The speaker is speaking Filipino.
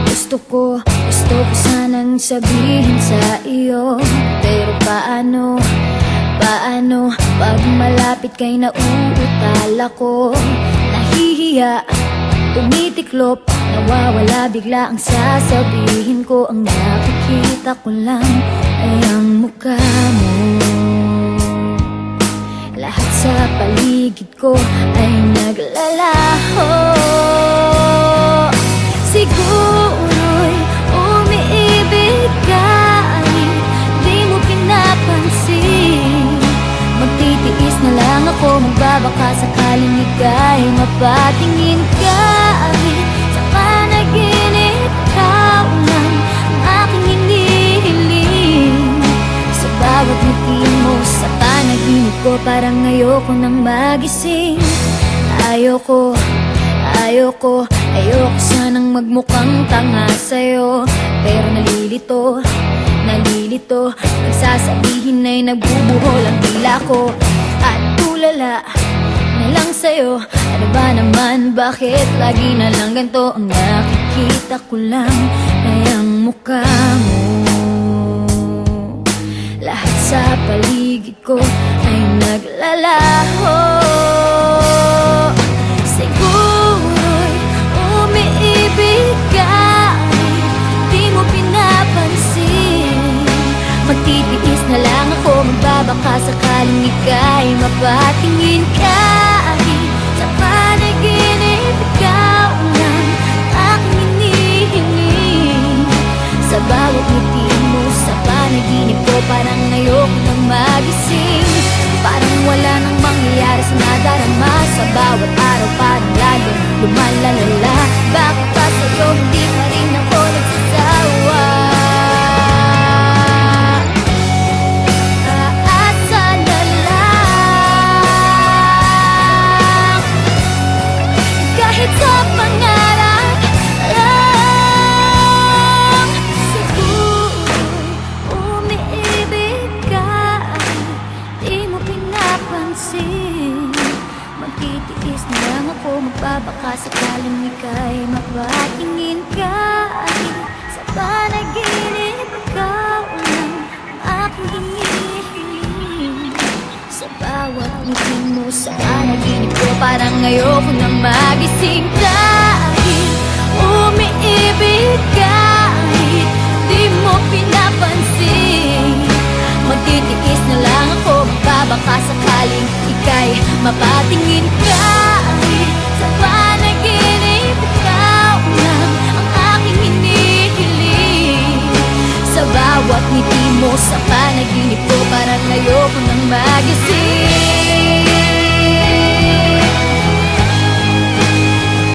Gusto ko sanang sabihin sa iyo, pero paano pag malapit kay nauutal ako? Nahihiya, tumitiklop, nawawala bigla ang sasabihin ko. Ang nakikita ko lang ay ang mukha mo. Lahat sa paligid ko ay naglalaho. Siguro'y umiibig ka, di mo pinapansin. Magtitiis na lang ako, magbabaka sakaling ika'y mapatingin ka. Sa panaginip, ikaw lang ang aking hinihiling. Sa bawat ngiti mo sa panaginip ko, parang ayoko nang magising. Ayoko sanang magmukhang tanga sa'yo, pero nalilito nagsasabihin ay nagbubuhol ang dila ko. At tulala na lang sa'yo, ano ba naman, bakit lagi na lang ganito? Ang nakikita ko lang ay ang mukha mo. Lahat sa paligid ko ay naglalaho. Siguro'y umiibig ka, di mo pinapansin. Magtitiis na lang ako, magbabaka sakaling ika'y mapatingin ka. Sa panaginip, ikaw lang aking hinihiling. Sa bawat ngiti mo sa panaginip ko, parang ayoko nang magising. Parang wala nang mangyayari sa nadarama. Sa bawat araw parang lalong lumalalala. Bakit pa sa'yo hindi pa rin ako nagsasawa? Aasa na lang, kahit sa pangarap lang. Siguro'y umiibig ka, di mo pinapansin. Magtitiis na lang ako, magbabaka sakaling ika'y mapatingin ka. Sa panaginip, ikaw lang ang aking hinihiling. Sa bawat ngiti mo sa panaginip ko, parang ayoko nang magising ka.